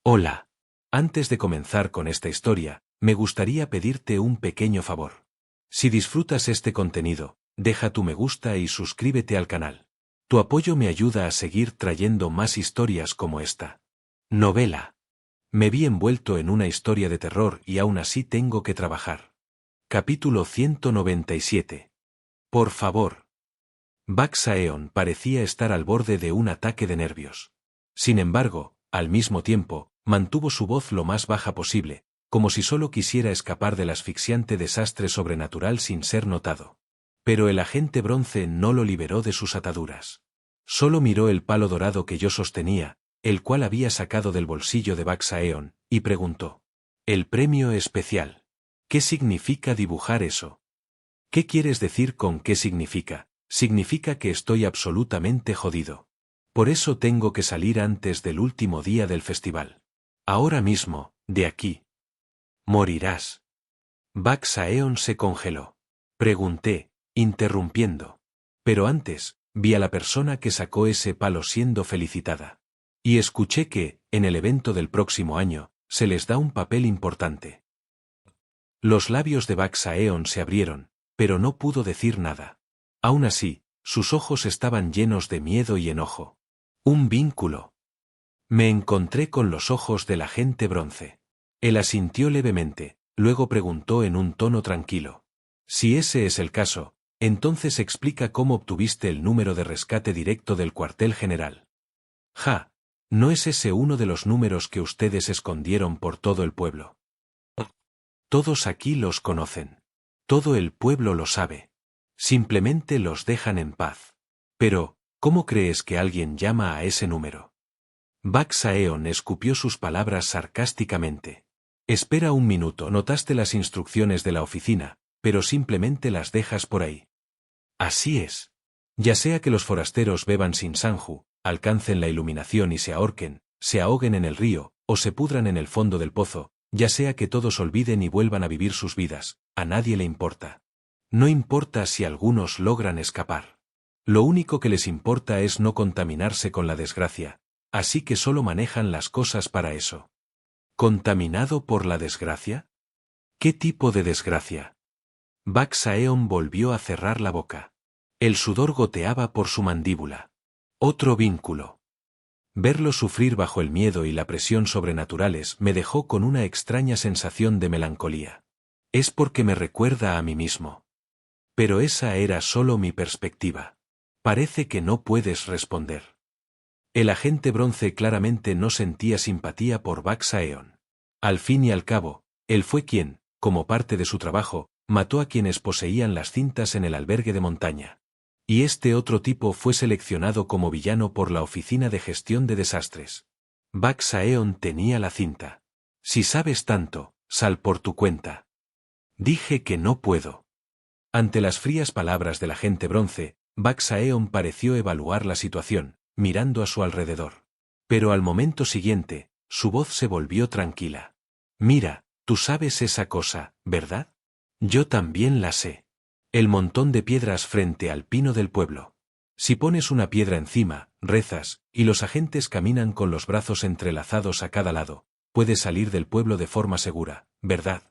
Hola. Antes de comenzar con esta historia, me gustaría pedirte un pequeño favor. Si disfrutas este contenido, deja tu me gusta y suscríbete al canal. Tu apoyo me ayuda a seguir trayendo más historias como esta. Novela. Me vi envuelto en una historia de terror y aún así tengo que trabajar. Capítulo 197. Por favor. Baksaeon parecía estar al borde de un ataque de nervios. Sin embargo, al mismo tiempo, mantuvo su voz lo más baja posible, como si solo quisiera escapar del asfixiante desastre sobrenatural sin ser notado. Pero el agente bronce no lo liberó de sus ataduras. Solo miró el palo dorado que yo sostenía, el cual había sacado del bolsillo de Baksaeon, y preguntó: «El premio especial. ¿Qué significa dibujar eso?» «¿Qué quieres decir con qué significa?» «Significa que estoy absolutamente jodido. Por eso tengo que salir antes del último día del festival. Ahora mismo, de aquí. Morirás». Baksaeon se congeló. Pregunté, interrumpiendo. Pero antes, vi a la persona que sacó ese palo siendo felicitada. Y escuché que, en el evento del próximo año, se les da un papel importante. Los labios de Baksaeon se abrieron, pero no pudo decir nada. Aún así, sus ojos estaban llenos de miedo y enojo. Un vínculo. Me encontré con los ojos del agente bronce. Él asintió levemente, luego preguntó en un tono tranquilo: «Si ese es el caso, entonces explica cómo obtuviste el número de rescate directo del cuartel general». «Ja, ¿no es ese uno de los números que ustedes escondieron por todo el pueblo? Todos aquí los conocen. Todo el pueblo lo sabe. Simplemente los dejan en paz. Pero, ¿cómo crees que alguien llama a ese número?» Baksaeon escupió sus palabras sarcásticamente. «Espera un minuto, notaste las instrucciones de la oficina, pero simplemente las dejas por ahí. Así es. Ya sea que los forasteros beban sin Sanju, alcancen la iluminación y se ahorquen, se ahoguen en el río, o se pudran en el fondo del pozo, ya sea que todos olviden y vuelvan a vivir sus vidas, a nadie le importa. No importa si algunos logran escapar. Lo único que les importa es no contaminarse con la desgracia, así que solo manejan las cosas para eso». ¿Contaminado por la desgracia? ¿Qué tipo de desgracia? Baksaeon volvió a cerrar la boca. El sudor goteaba por su mandíbula. Otro vínculo. Verlo sufrir bajo el miedo y la presión sobrenaturales me dejó con una extraña sensación de melancolía. Es porque me recuerda a mí mismo. Pero esa era solo mi perspectiva. Parece que no puedes responder. El agente bronce claramente no sentía simpatía por Baksaeon. Al fin y al cabo, él fue quien, como parte de su trabajo, mató a quienes poseían las cintas en el albergue de montaña. Y este otro tipo fue seleccionado como villano por la Oficina de Gestión de Desastres. Baksaeon tenía la cinta. «Si sabes tanto, sal por tu cuenta». Dije que no puedo. Ante las frías palabras del agente bronce, Baksaeon pareció evaluar la situación, mirando a su alrededor. Pero al momento siguiente, su voz se volvió tranquila. «Mira, tú sabes esa cosa, ¿verdad? Yo también la sé. El montón de piedras frente al pino del pueblo. Si pones una piedra encima, rezas, y los agentes caminan con los brazos entrelazados a cada lado, puedes salir del pueblo de forma segura, ¿verdad?»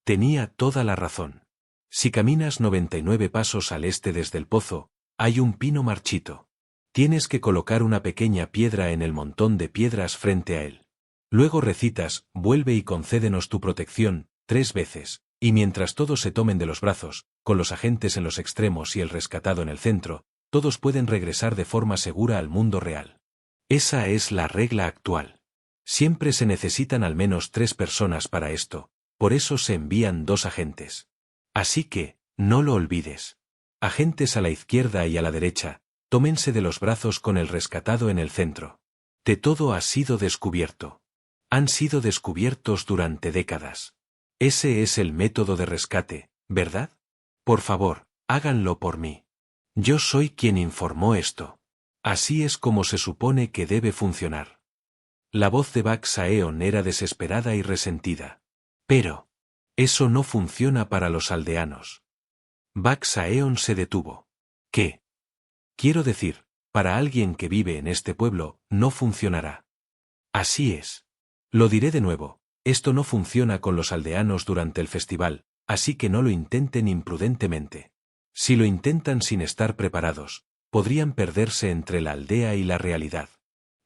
Tenía toda la razón. Si caminas 99 pasos al este desde el pozo, hay un pino marchito. Tienes que colocar una pequeña piedra en el montón de piedras frente a él. Luego recitas: «Vuelve y concédenos tu protección», 3 veces, y mientras todos se tomen de los brazos, con los agentes en los extremos y el rescatado en el centro, todos pueden regresar de forma segura al mundo real. Esa es la regla actual. Siempre se necesitan al menos 3 personas para esto, por eso se envían 2 agentes. Así que, no lo olvides. Agentes a la izquierda y a la derecha, tómense de los brazos con el rescatado en el centro. Todo ha sido descubierto. Han sido descubiertos durante décadas. Ese es el método de rescate, ¿verdad? Por favor, háganlo por mí. Yo soy quien informó esto. Así es como se supone que debe funcionar». La voz de Baksaeon era desesperada y resentida. «Pero eso no funciona para los aldeanos». Baksaeon se detuvo. «¿Qué? Quiero decir, para alguien que vive en este pueblo, no funcionará. Así es. Lo diré de nuevo, esto no funciona con los aldeanos durante el festival, así que no lo intenten imprudentemente. Si lo intentan sin estar preparados, podrían perderse entre la aldea y la realidad.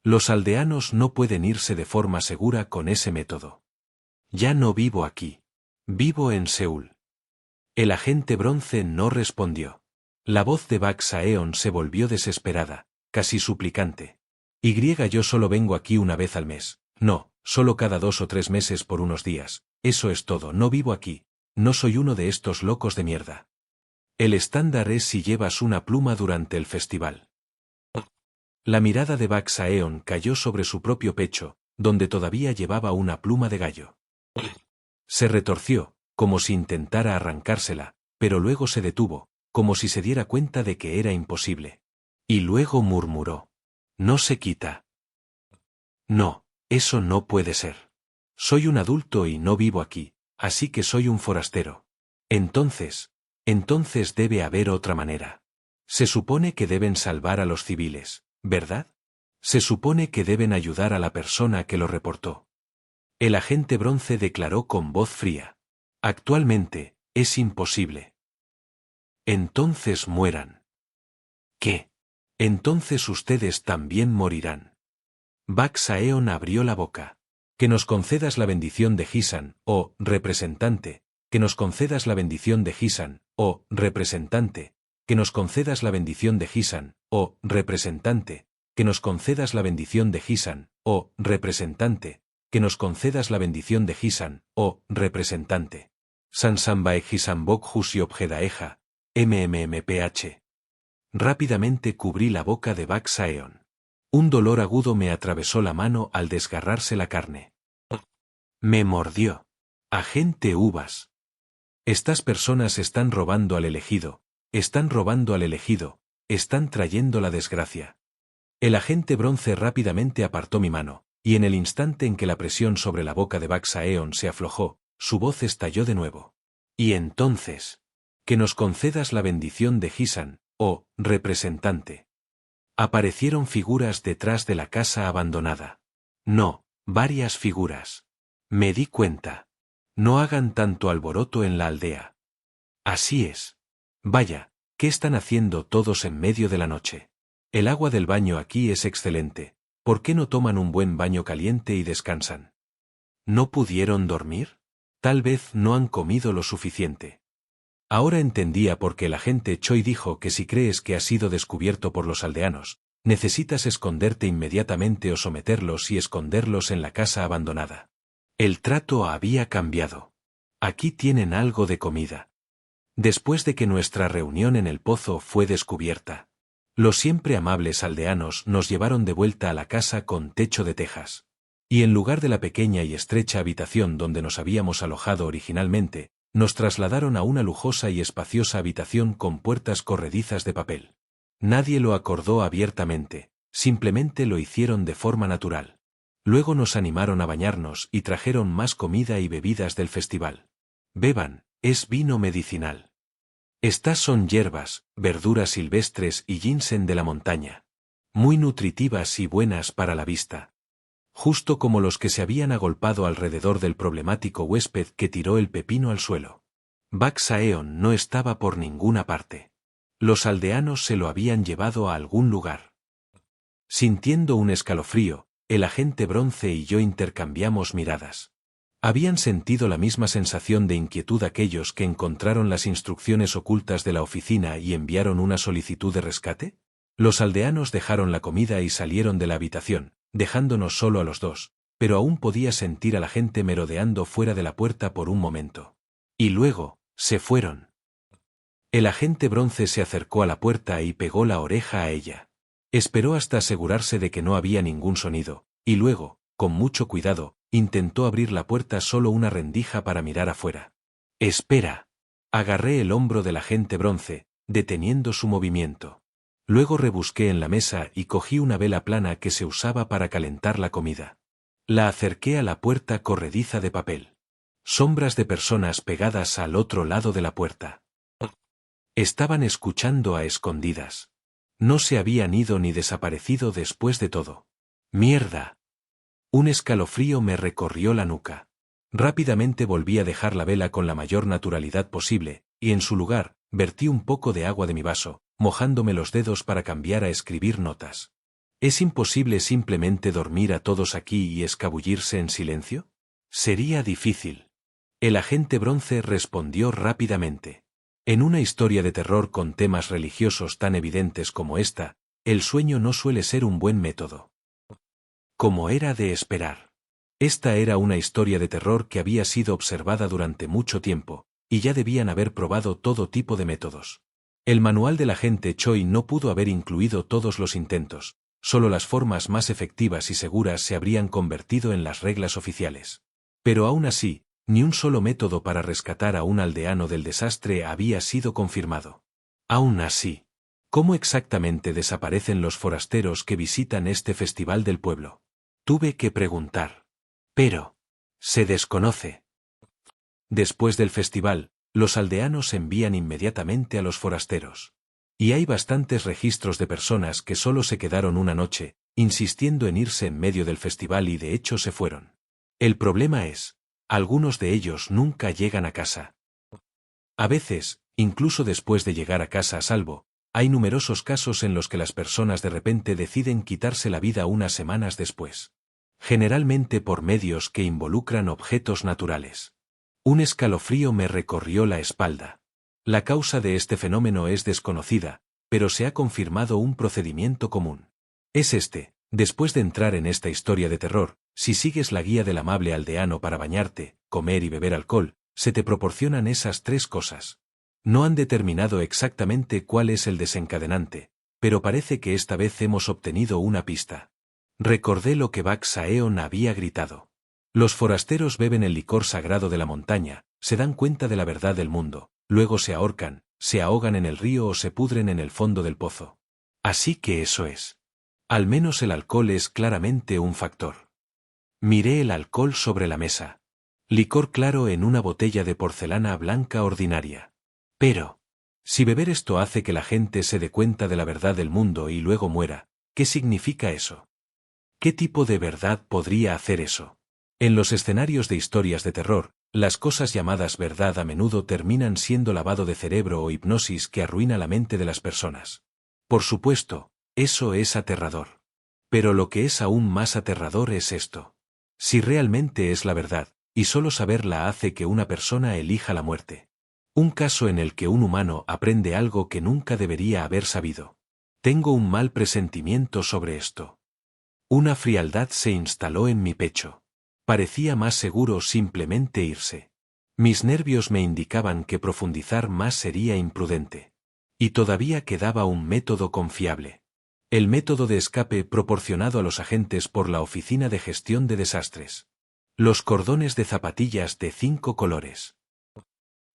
Los aldeanos no pueden irse de forma segura con ese método. Ya no vivo aquí. Vivo en Seúl. El agente bronce no respondió. La voz de Baksaeon se volvió desesperada, casi suplicante. Yo solo vengo aquí una vez al mes. No, solo cada 2 o 3 meses por unos días. Eso es todo, no vivo aquí. No soy uno de estos locos de mierda. El estándar es si llevas una pluma durante el festival. La mirada de Baksaeon cayó sobre su propio pecho, donde todavía llevaba una pluma de gallo. Se retorció, como si intentara arrancársela, pero luego se detuvo, como si se diera cuenta de que era imposible. Y luego murmuró. No se quita. No, eso no puede ser. Soy un adulto y no vivo aquí, así que soy un forastero. Entonces debe haber otra manera. Se supone que deben salvar a los civiles, ¿verdad? Se supone que deben ayudar a la persona que lo reportó. El agente bronce declaró con voz fría. Actualmente, es imposible. Entonces mueran. ¿Qué? Entonces ustedes también morirán. Baksaeon abrió la boca. Que nos concedas la bendición de Hisan, oh representante, que nos concedas la bendición de Hisan, oh representante, que nos concedas la bendición de Hisan, oh representante, que nos concedas la bendición de Hisan, oh representante, que nos concedas la bendición de Hisan, oh representante. Sansambae Hisambok Husiobjedaeja, MMMPH. Rápidamente cubrí la boca de Baksaeon. Un dolor agudo me atravesó la mano al desgarrarse la carne. Me mordió. Agente Uvas. Estas personas están robando al elegido, están robando al elegido, están trayendo la desgracia. El agente bronce rápidamente apartó mi mano, y en el instante en que la presión sobre la boca de Baksaeon se aflojó, su voz estalló de nuevo. Y entonces, que nos concedas la bendición de Hisan, oh representante. Aparecieron figuras detrás de la casa abandonada. No, varias figuras. Me di cuenta. No hagan tanto alboroto en la aldea. Así es. Vaya, ¿qué están haciendo todos en medio de la noche? El agua del baño aquí es excelente. ¿Por qué no toman un buen baño caliente y descansan? ¿No pudieron dormir? Tal vez no han comido lo suficiente. Ahora entendía por qué el agente Choi dijo que si crees que has sido descubierto por los aldeanos, necesitas esconderte inmediatamente o someterlos y esconderlos en la casa abandonada. El trato había cambiado. Aquí tienen algo de comida. Después de que nuestra reunión en el pozo fue descubierta, los siempre amables aldeanos nos llevaron de vuelta a la casa con techo de tejas. Y en lugar de la pequeña y estrecha habitación donde nos habíamos alojado originalmente, nos trasladaron a una lujosa y espaciosa habitación con puertas corredizas de papel. Nadie lo acordó abiertamente, simplemente lo hicieron de forma natural. Luego nos animaron a bañarnos y trajeron más comida y bebidas del festival. Beban, es vino medicinal. Estas son hierbas, verduras silvestres y ginseng de la montaña. Muy nutritivas y buenas para la vista. Justo como los que se habían agolpado alrededor del problemático huésped que tiró el pepino al suelo. Baksaeon no estaba por ninguna parte. Los aldeanos se lo habían llevado a algún lugar. Sintiendo un escalofrío, el agente bronce y yo intercambiamos miradas. ¿Habían sentido la misma sensación de inquietud aquellos que encontraron las instrucciones ocultas de la oficina y enviaron una solicitud de rescate? Los aldeanos dejaron la comida y salieron de la habitación, dejándonos solo a los dos, pero aún podía sentir a la gente merodeando fuera de la puerta por un momento. Y luego, se fueron. El agente bronce se acercó a la puerta y pegó la oreja a ella. Esperó hasta asegurarse de que no había ningún sonido, y luego, con mucho cuidado, intentó abrir la puerta solo una rendija para mirar afuera. «Espera». Agarré el hombro del agente bronce, deteniendo su movimiento. Luego rebusqué en la mesa y cogí una vela plana que se usaba para calentar la comida. La acerqué a la puerta corrediza de papel. Sombras de personas pegadas al otro lado de la puerta. Estaban escuchando a escondidas. No se habían ido ni desaparecido después de todo. ¡Mierda! Un escalofrío me recorrió la nuca. Rápidamente volví a dejar la vela con la mayor naturalidad posible, y en su lugar, vertí un poco de agua de mi vaso, mojándome los dedos para cambiar a escribir notas. ¿Es imposible simplemente dormir a todos aquí y escabullirse en silencio? Sería difícil. El agente Bronce respondió rápidamente. En una historia de terror con temas religiosos tan evidentes como esta, el sueño no suele ser un buen método. Como era de esperar. Esta era una historia de terror que había sido observada durante mucho tiempo, y ya debían haber probado todo tipo de métodos. El manual del agente Choi no pudo haber incluido todos los intentos, solo las formas más efectivas y seguras se habrían convertido en las reglas oficiales. Pero aún así, ni un solo método para rescatar a un aldeano del desastre había sido confirmado. Aún así, ¿cómo exactamente desaparecen los forasteros que visitan este festival del pueblo? Tuve que preguntar. Pero se desconoce. Después del festival, los aldeanos envían inmediatamente a los forasteros. Y hay bastantes registros de personas que solo se quedaron una noche, insistiendo en irse en medio del festival y de hecho se fueron. El problema es, algunos de ellos nunca llegan a casa. A veces, incluso después de llegar a casa a salvo, hay numerosos casos en los que las personas de repente deciden quitarse la vida unas semanas después. Generalmente por medios que involucran objetos naturales. Un escalofrío me recorrió la espalda. La causa de este fenómeno es desconocida, pero se ha confirmado un procedimiento común. Es este: después de entrar en esta historia de terror, si sigues la guía del amable aldeano para bañarte, comer y beber alcohol, se te proporcionan esas tres cosas. No han determinado exactamente cuál es el desencadenante, pero parece que esta vez hemos obtenido una pista. Recordé lo que Bak-Saeon había gritado. Los forasteros beben el licor sagrado de la montaña, se dan cuenta de la verdad del mundo, luego se ahorcan, se ahogan en el río o se pudren en el fondo del pozo. Así que eso es. Al menos el alcohol es claramente un factor. Miré el alcohol sobre la mesa. Licor claro en una botella de porcelana blanca ordinaria. Pero, si beber esto hace que la gente se dé cuenta de la verdad del mundo y luego muera, ¿qué significa eso? ¿Qué tipo de verdad podría hacer eso? En los escenarios de historias de terror, las cosas llamadas verdad a menudo terminan siendo lavado de cerebro o hipnosis que arruina la mente de las personas. Por supuesto, eso es aterrador. Pero lo que es aún más aterrador es esto. Si realmente es la verdad, y solo saberla hace que una persona elija la muerte. Un caso en el que un humano aprende algo que nunca debería haber sabido. Tengo un mal presentimiento sobre esto. Una frialdad se instaló en mi pecho. Parecía más seguro simplemente irse. Mis nervios me indicaban que profundizar más sería imprudente. Y todavía quedaba un método confiable. El método de escape proporcionado a los agentes por la Oficina de Gestión de Desastres. Los cordones de zapatillas de 5 colores.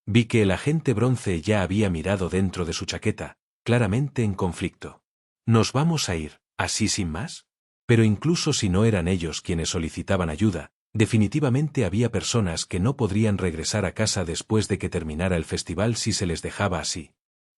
Vi que el agente Bronce ya había mirado dentro de su chaqueta, claramente en conflicto. ¿Nos vamos a ir, así sin más? Pero incluso si no eran ellos quienes solicitaban ayuda, definitivamente había personas que no podrían regresar a casa después de que terminara el festival si se les dejaba así.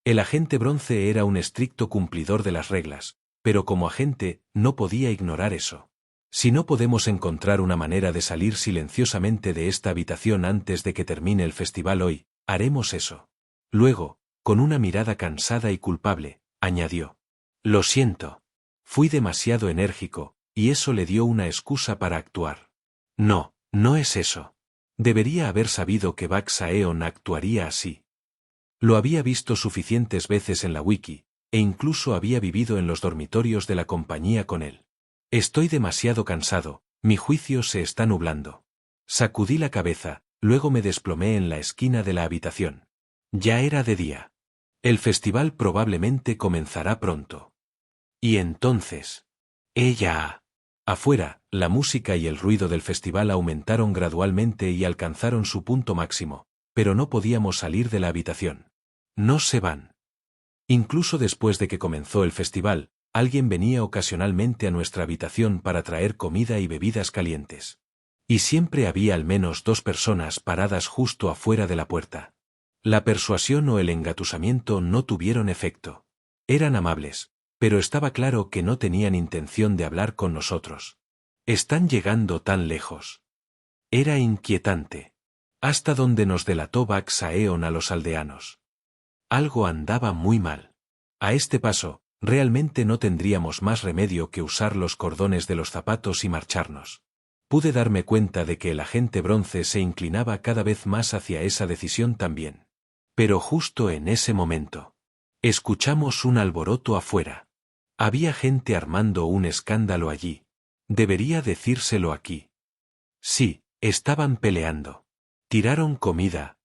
El agente Bronce era un estricto cumplidor de las reglas, pero como agente no podía ignorar eso. Si no podemos encontrar una manera de salir silenciosamente de esta habitación antes de que termine el festival hoy, haremos eso. Luego, con una mirada cansada y culpable, añadió: Lo siento. Fui demasiado enérgico, y eso le dio una excusa para actuar. No, no es eso. Debería haber sabido que Bak-Saeon actuaría así. Lo había visto suficientes veces en la wiki, e incluso había vivido en los dormitorios de la compañía con él. Estoy demasiado cansado, mi juicio se está nublando. Sacudí la cabeza, luego me desplomé en la esquina de la habitación. Ya era de día. El festival probablemente comenzará pronto. Y entonces, ella. Afuera, la música y el ruido del festival aumentaron gradualmente y alcanzaron su punto máximo, pero no podíamos salir de la habitación. No se van. Incluso después de que comenzó el festival, alguien venía ocasionalmente a nuestra habitación para traer comida y bebidas calientes. Y siempre había al menos 2 personas paradas justo afuera de la puerta. La persuasión o el engatusamiento no tuvieron efecto. Eran amables, pero estaba claro que no tenían intención de hablar con nosotros. Están llegando tan lejos. Era inquietante. Hasta donde nos delató Bak-Saeon a los aldeanos. Algo andaba muy mal. A este paso, realmente no tendríamos más remedio que usar los cordones de los zapatos y marcharnos. Pude darme cuenta de que el agente bronce se inclinaba cada vez más hacia esa decisión también. Pero justo en ese momento, escuchamos un alboroto afuera. Había gente armando un escándalo allí. Debería decírselo aquí. Sí, estaban peleando. Tiraron comida,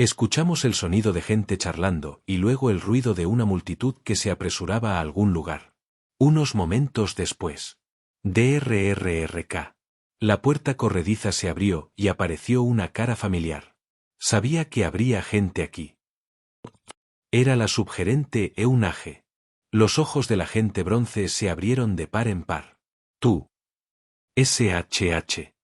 Escuchamos el sonido de gente charlando y luego el ruido de una multitud que se apresuraba a algún lugar. Unos momentos después. DRRRK. La puerta corrediza se abrió y apareció una cara familiar. Sabía que habría gente aquí. Era la subgerente Eunage. Los ojos del agente bronce se abrieron de par en par. Tú. SHH.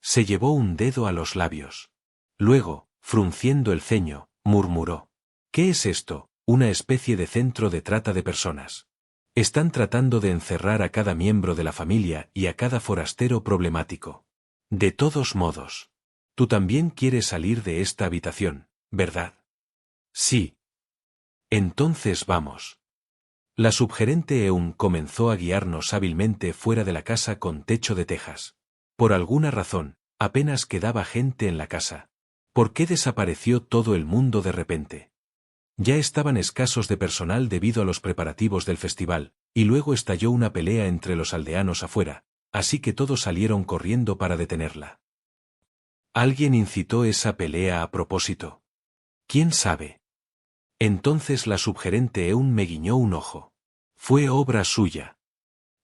Se llevó un dedo a los labios. Luego, frunciendo el ceño, murmuró. ¿Qué es esto? Una especie de centro de trata de personas. Están tratando de encerrar a cada miembro de la familia y a cada forastero problemático. De todos modos. Tú también quieres salir de esta habitación, ¿verdad? Sí. Entonces vamos. La subgerente Eun comenzó a guiarnos hábilmente fuera de la casa con techo de tejas. Por alguna razón, apenas quedaba gente en la casa. ¿Por qué desapareció todo el mundo de repente? Ya estaban escasos de personal debido a los preparativos del festival, y luego estalló una pelea entre los aldeanos afuera, así que todos salieron corriendo para detenerla. ¿Alguien incitó esa pelea a propósito? ¿Quién sabe? Entonces la subgerente Eun me guiñó un ojo. Fue obra suya.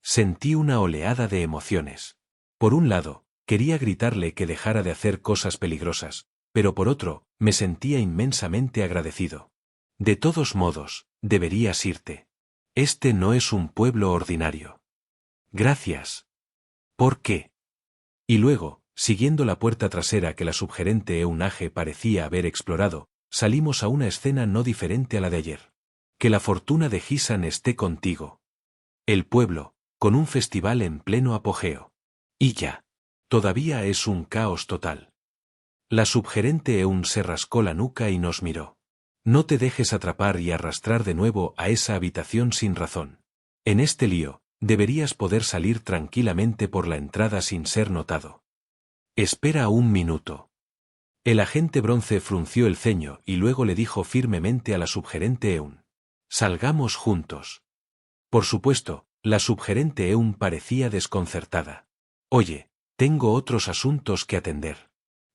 Sentí una oleada de emociones. Por un lado, quería gritarle que dejara de hacer cosas peligrosas, pero por otro, me sentía inmensamente agradecido. De todos modos, deberías irte. Este no es un pueblo ordinario. Gracias. ¿Por qué? Y luego, siguiendo la puerta trasera que la subgerente Eunage parecía haber explorado, salimos a una escena no diferente a la de ayer. Que la fortuna de Hisan esté contigo. El pueblo, con un festival en pleno apogeo. Y ya. Todavía es un caos total. La subgerente Eun se rascó la nuca y nos miró. No te dejes atrapar y arrastrar de nuevo a esa habitación sin razón. En este lío, deberías poder salir tranquilamente por la entrada sin ser notado. Espera un minuto. El agente bronce frunció el ceño y luego le dijo firmemente a la subgerente Eun. Salgamos juntos. Por supuesto, la subgerente Eun parecía desconcertada. Oye, tengo otros asuntos que atender.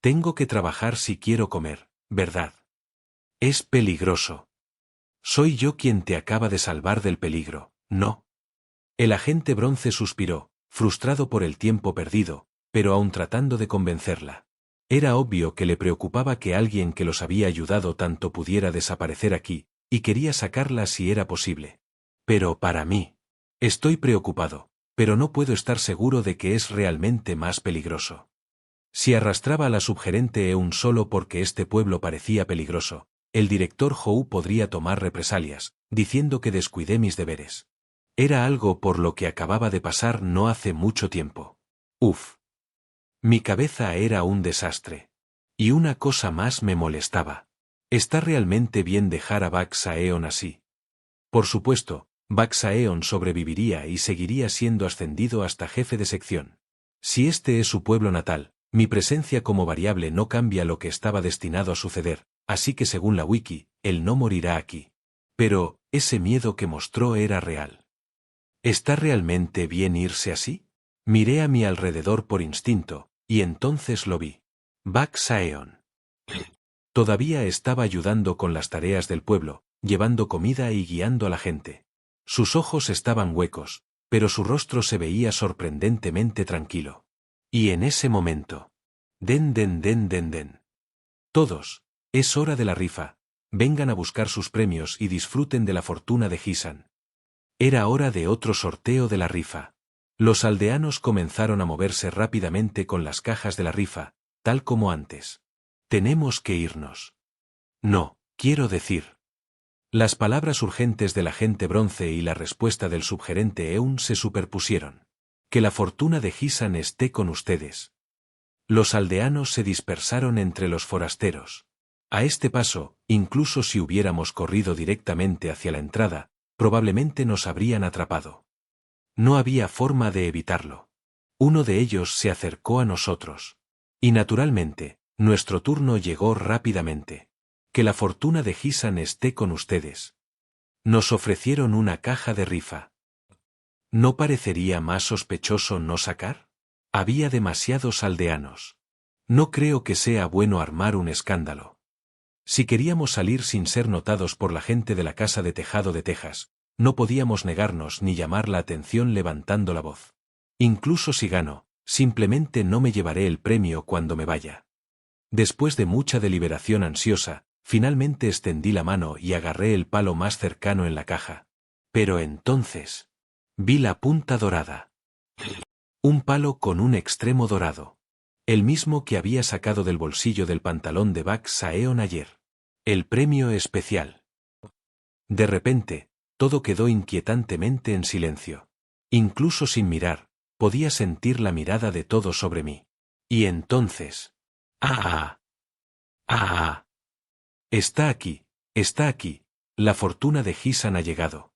Tengo que trabajar si quiero comer, ¿verdad? Es peligroso. Soy yo quien te acaba de salvar del peligro, ¿no? El agente bronce suspiró, frustrado por el tiempo perdido, pero aún tratando de convencerla. Era obvio que le preocupaba que alguien que los había ayudado tanto pudiera desaparecer aquí, y quería sacarla si era posible. Pero para mí. Estoy preocupado, pero no puedo estar seguro de que es realmente más peligroso. Si arrastraba a la subgerente Eun solo porque este pueblo parecía peligroso, el director Hou podría tomar represalias, diciendo que descuidé mis deberes. Era algo por lo que acababa de pasar no hace mucho tiempo. Uf. Mi cabeza era un desastre. Y una cosa más me molestaba. ¿Está realmente bien dejar a Bak-Saeon así? Por supuesto, Bak-Saeon sobreviviría y seguiría siendo ascendido hasta jefe de sección. Si este es su pueblo natal, mi presencia como variable no cambia lo que estaba destinado a suceder, así que según la wiki, él no morirá aquí. Pero, ese miedo que mostró era real. ¿Está realmente bien irse así? Miré a mi alrededor por instinto, y entonces lo vi. Bak-Saeon. Todavía estaba ayudando con las tareas del pueblo, llevando comida y guiando a la gente. Sus ojos estaban huecos, pero su rostro se veía sorprendentemente tranquilo. Y en ese momento. Den. Todos, es hora de la rifa, vengan a buscar sus premios y disfruten de la fortuna de Hisan. Era hora de otro sorteo de la rifa. Los aldeanos comenzaron a moverse rápidamente con las cajas de la rifa, tal como antes. Tenemos que irnos. No, quiero decir. Las palabras urgentes del agente bronce y la respuesta del subgerente Eun se superpusieron. Que la fortuna de Gisan esté con ustedes. Los aldeanos se dispersaron entre los forasteros. A este paso, incluso si hubiéramos corrido directamente hacia la entrada, probablemente nos habrían atrapado. No había forma de evitarlo. Uno de ellos se acercó a nosotros. Y naturalmente, nuestro turno llegó rápidamente. Que la fortuna de Gisan esté con ustedes. Nos ofrecieron una caja de rifa. ¿No parecería más sospechoso no sacar? Había demasiados aldeanos. No creo que sea bueno armar un escándalo. Si queríamos salir sin ser notados por la gente de la casa de tejado de Texas, no podíamos negarnos ni llamar la atención levantando la voz. Incluso si gano, simplemente no me llevaré el premio cuando me vaya. Después de mucha deliberación ansiosa, finalmente extendí la mano y agarré el palo más cercano en la caja. Pero entonces vi la punta dorada. Un palo con un extremo dorado. El mismo que había sacado del bolsillo del pantalón de Buck Saeon ayer. El premio especial. De repente, todo quedó inquietantemente en silencio. Incluso sin mirar, podía sentir la mirada de todos sobre mí. Y entonces... ¡Ah! ¡Ah! Está aquí, la fortuna de Gisan ha llegado.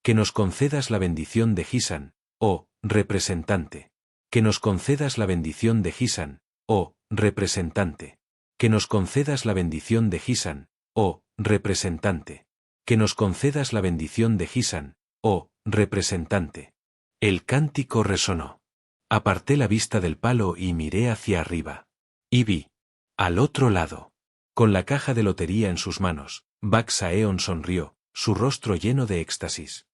Que nos concedas la bendición de Gisan, oh, representante. Que nos concedas la bendición de Gisan, oh, representante. Que nos concedas la bendición de Gisan, oh, representante. Que nos concedas la bendición de Gisan, oh, representante. El cántico resonó. Aparté la vista del palo y miré hacia arriba. Y vi. Al otro lado. Con la caja de lotería en sus manos, Buck Saeon sonrió, su rostro lleno de éxtasis.